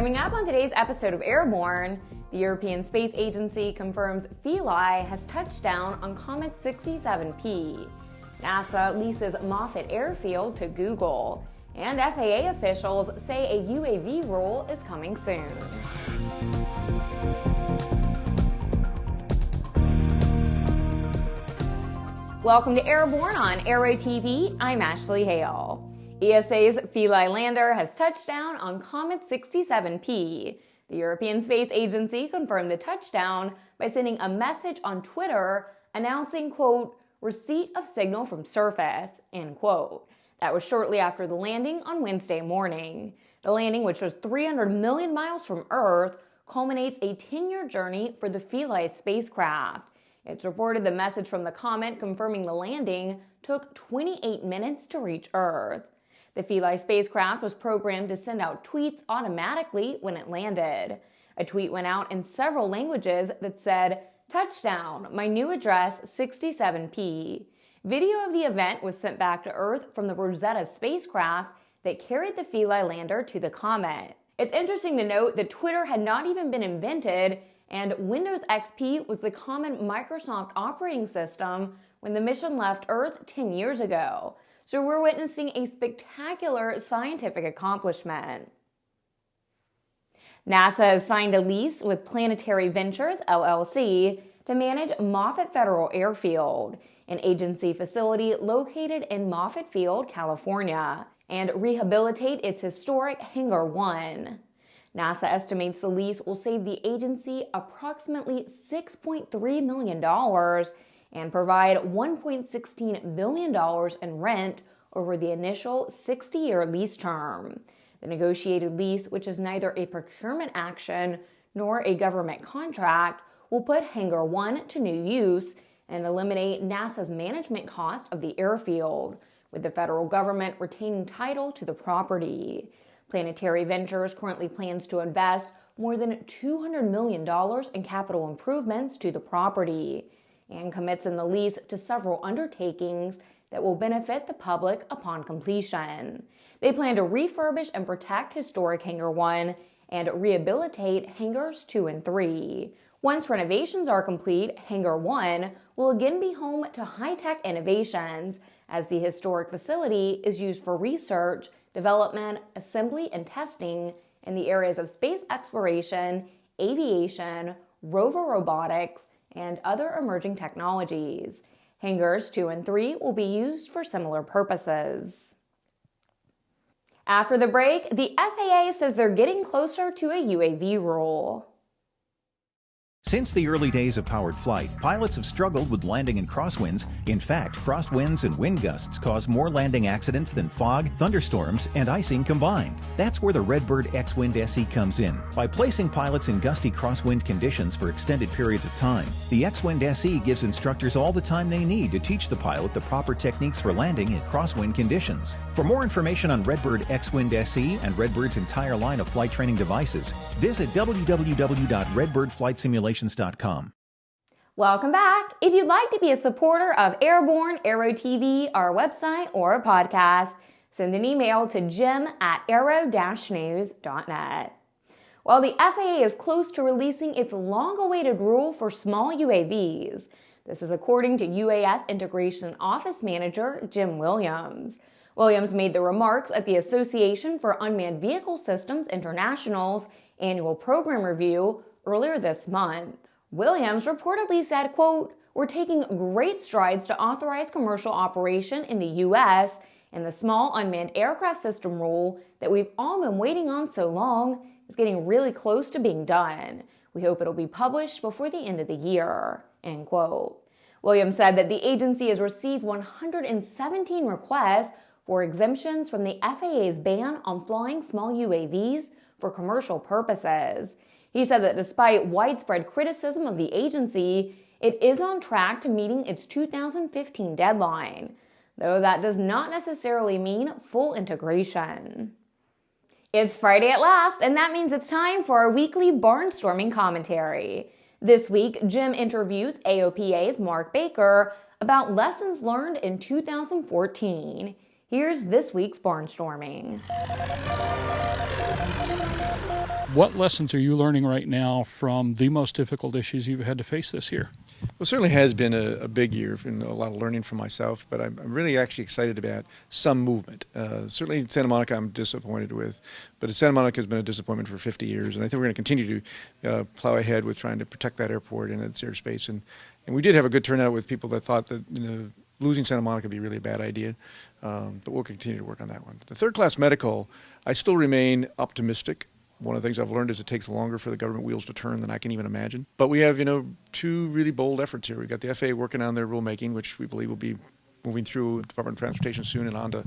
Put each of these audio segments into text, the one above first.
Coming up on today's episode of Airborne, the European Space Agency confirms Philae has touched down on Comet 67P. NASA leases Moffett Airfield to Google. And FAA officials say a UAV rule is coming soon. Welcome to Airborne on Aero TV. I'm Ashley Hale. ESA's Philae lander has touched down on Comet 67P. The European Space Agency confirmed the touchdown by sending a message on Twitter announcing, quote, receipt of signal from surface, end quote. That was shortly after the landing on Wednesday morning. The landing, which was 300 million miles from Earth, culminates a 10-year journey for the Philae spacecraft. It's reported the message from the comet confirming the landing took 28 minutes to reach Earth. The Philae spacecraft was programmed to send out tweets automatically when it landed. A tweet went out in several languages that said, "Touchdown, my new address 67P. Video of the event was sent back to Earth from the Rosetta spacecraft that carried the Philae lander to the comet. It's interesting to note that Twitter had not even been invented, and Windows XP was the common Microsoft operating system when the mission left Earth 10 years ago. So we're witnessing a spectacular scientific accomplishment. NASA has signed a lease with Planetary Ventures, LLC, to manage Moffett Federal Airfield, an agency facility located in Moffett Field, California, and rehabilitate its historic Hangar 1. NASA estimates the lease will save the agency approximately $6.3 million and provide $1.16 billion in rent over the initial 60-year lease term. The negotiated lease, which is neither a procurement action nor a government contract, will put Hangar 1 to new use and eliminate NASA's management cost of the airfield, with the federal government retaining title to the property. Planetary Ventures currently plans to invest more than $200 million in capital improvements to the property and commits in the lease to several undertakings that will benefit the public upon completion. They plan to refurbish and protect historic Hangar 1 and rehabilitate Hangars 2 and 3. Once renovations are complete, Hangar 1 will again be home to high-tech innovations, as the historic facility is used for research, development, assembly, and testing in the areas of space exploration, aviation, rover robotics, and other emerging technologies. Hangars 2 and 3 will be used for similar purposes. After the break, the FAA says they're getting closer to a UAV rule. Since the early days of powered flight, pilots have struggled with landing in crosswinds. In fact, crosswinds and wind gusts cause more landing accidents than fog, thunderstorms, and icing combined. That's where the Redbird X-Wind SE comes in. By placing pilots in gusty crosswind conditions for extended periods of time, the X-Wind SE gives instructors all the time they need to teach the pilot the proper techniques for landing in crosswind conditions. For more information on Redbird X-Wind SE and Redbird's entire line of flight training devices, visit www.redbirdflightsimulations.com. Welcome back. If you'd like to be a supporter of Airborne, Aero TV, our website, or a podcast, send an email to jim@aero-news.net. While the FAA is close to releasing its long-awaited rule for small UAVs, this is according to UAS Integration Office Manager Jim Williams. Williams made the remarks at the Association for Unmanned Vehicle Systems International's annual program review earlier this month. Williams reportedly said, quote, "We're taking great strides to authorize commercial operation in the U.S., and the small unmanned aircraft system rule that we've all been waiting on so long is getting really close to being done. We hope it'll be published before the end of the year," end quote. Williams said that the agency has received 117 requests for exemptions from the FAA's ban on flying small UAVs for commercial purposes. He said that despite widespread criticism of the agency, it is on track to meeting its 2015 deadline, though that does not necessarily mean full integration. It's Friday at last, and that means it's time for our weekly barnstorming commentary. This week, Jim interviews AOPA's Mark Baker about lessons learned in 2014. Here's this week's Barnstorming. What lessons are you learning right now from the most difficult issues you've had to face this year? Well, it certainly has been a big year and a lot of learning for myself, but I'm really actually excited about some movement. Certainly in Santa Monica I'm disappointed with, but Santa Monica has been a disappointment for 50 years, and I think we're going to continue to plow ahead with trying to protect that airport and its airspace. And we did have a good turnout with people that thought that losing Santa Monica would be really a bad idea, but we'll continue to work on that one. The third-class medical, I still remain optimistic. One of the things I've learned is it takes longer for the government wheels to turn than I can even imagine. But we have, two really bold efforts here. We've got the FAA working on their rulemaking, which we believe will be moving through Department of Transportation soon and onto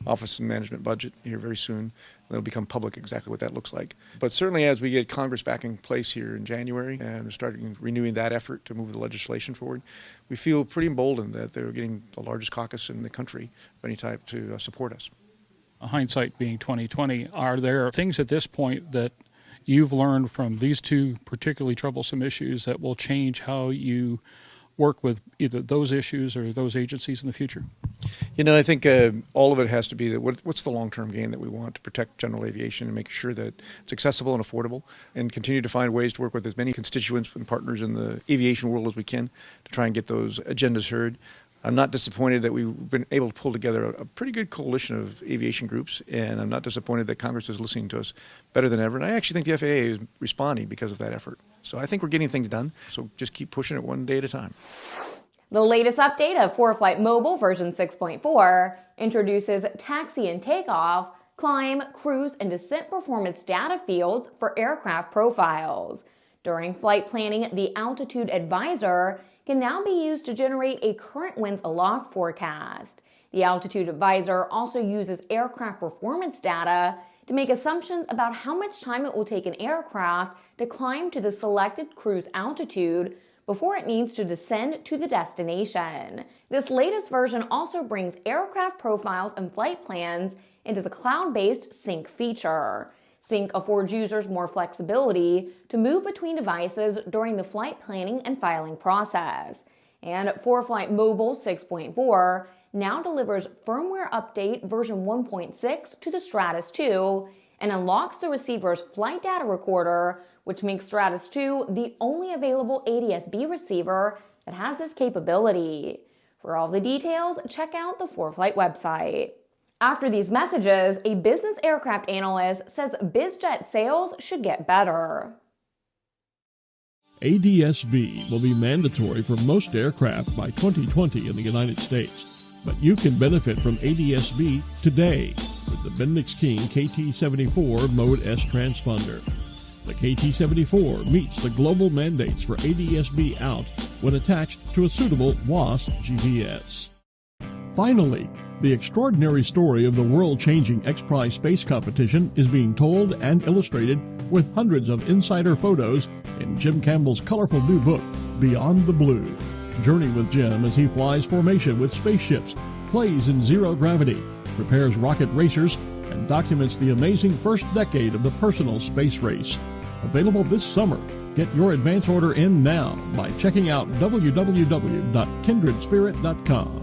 Office and Management Budget here very soon. It'll become public exactly what that looks like. But certainly as we get Congress back in place here in January and starting renewing that effort to move the legislation forward, we feel pretty emboldened that they're getting the largest caucus in the country of any type to support us. Hindsight being 2020, are there things at this point that you've learned from these two particularly troublesome issues that will change how you work with either those issues or those agencies in the future? I think all of it has to be that what's the long-term gain that we want to protect general aviation and make sure that it's accessible and affordable, and continue to find ways to work with as many constituents and partners in the aviation world as we can to try and get those agendas heard. I'm not disappointed that we've been able to pull together a pretty good coalition of aviation groups, and I'm not disappointed that Congress is listening to us better than ever. And I actually think the FAA is responding because of that effort. So I think we're getting things done. So just keep pushing it one day at a time. The latest update of ForeFlight Mobile version 6.4 introduces taxi and takeoff, climb, cruise, and descent performance data fields for aircraft profiles. During flight planning, the Altitude Advisor can now be used to generate a current winds aloft forecast. The Altitude Advisor also uses aircraft performance data to make assumptions about how much time it will take an aircraft to climb to the selected cruise altitude before it needs to descend to the destination. This latest version also brings aircraft profiles and flight plans into the cloud-based Sync feature. Sync affords users more flexibility to move between devices during the flight planning and filing process. And ForeFlight Mobile 6.4 now delivers firmware update version 1.6 to the Stratus 2 and unlocks the receiver's flight data recorder, which makes Stratus 2 the only available ADS-B receiver that has this capability. For all the details, check out the ForeFlight website. After these messages, a business aircraft analyst says BizJet sales should get better. ADS-B will be mandatory for most aircraft by 2020 in the United States, but you can benefit from ADS-B today with the Bendix King KT-74 Mode S transponder. The KT-74 meets the global mandates for ADS-B out when attached to a suitable WAAS GPS. Finally, the extraordinary story of the world-changing X-Prize space competition is being told and illustrated with hundreds of insider photos in Jim Campbell's colorful new book, Beyond the Blue. Journey with Jim as he flies formation with spaceships, plays in zero gravity, prepares rocket racers, and documents the amazing first decade of the personal space race. Available this summer. Get your advance order in now by checking out www.kindredspirit.com.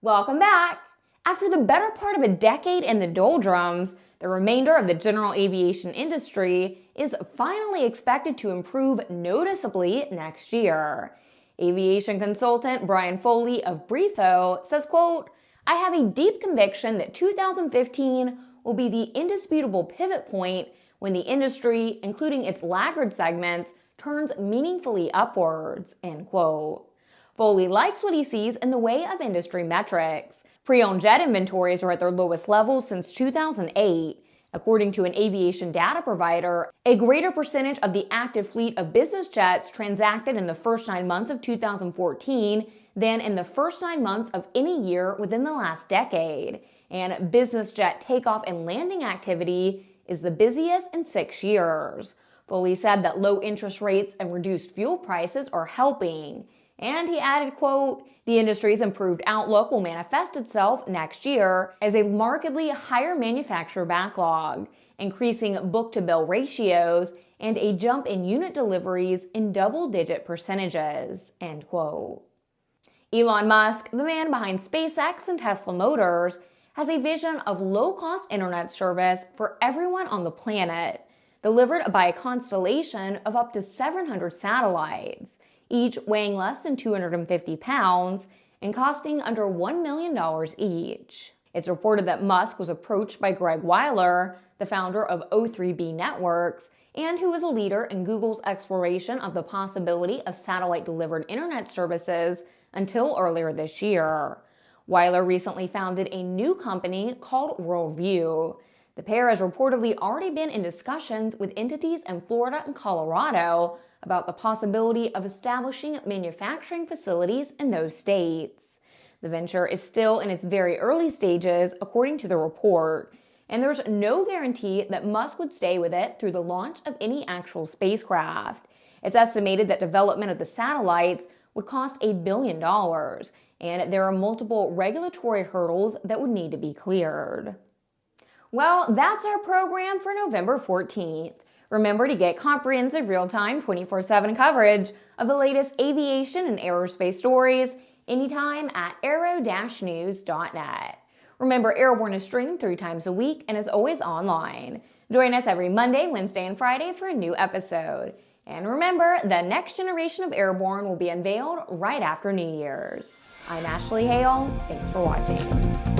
Welcome back! After the better part of a decade in the doldrums, the remainder of the general aviation industry is finally expected to improve noticeably next year. Aviation consultant Brian Foley of Briefo says, quote, "I have a deep conviction that 2015 will be the indisputable pivot point when the industry, including its laggard segments, turns meaningfully upwards," end quote. Foley likes what he sees in the way of industry metrics. Pre-owned jet inventories are at their lowest levels since 2008. According to an aviation data provider, a greater percentage of the active fleet of business jets transacted in the first 9 months of 2014 than in the first 9 months of any year within the last decade. And business jet takeoff and landing activity is the busiest in 6 years. Foley said that low interest rates and reduced fuel prices are helping. And he added, quote, "The industry's improved outlook will manifest itself next year as a markedly higher manufacturer backlog, increasing book-to-bill ratios, and a jump in unit deliveries in double-digit percentages," end quote. Elon Musk, the man behind SpaceX and Tesla Motors, has a vision of low-cost internet service for everyone on the planet, delivered by a constellation of up to 700 satellites, each weighing less than 250 pounds and costing under $1 million each. It's reported that Musk was approached by Greg Weiler, the founder of O3B Networks, and who is a leader in Google's exploration of the possibility of satellite-delivered internet services until earlier this year. Weiler recently founded a new company called Worldview. The pair has reportedly already been in discussions with entities in Florida and Colorado about the possibility of establishing manufacturing facilities in those states. The venture is still in its very early stages, according to the report, and there's no guarantee that Musk would stay with it through the launch of any actual spacecraft. It's estimated that development of the satellites would cost $1 billion, and there are multiple regulatory hurdles that would need to be cleared. Well, that's our program for November 14th. Remember to get comprehensive real-time 24/7 coverage of the latest aviation and aerospace stories anytime at aero-news.net. Remember, Airborne is streamed 3 times a week and is always online. Join us every Monday, Wednesday, and Friday for a new episode. And remember, the next generation of Airborne will be unveiled right after New Year's. I'm Ashley Hale. Thanks for watching.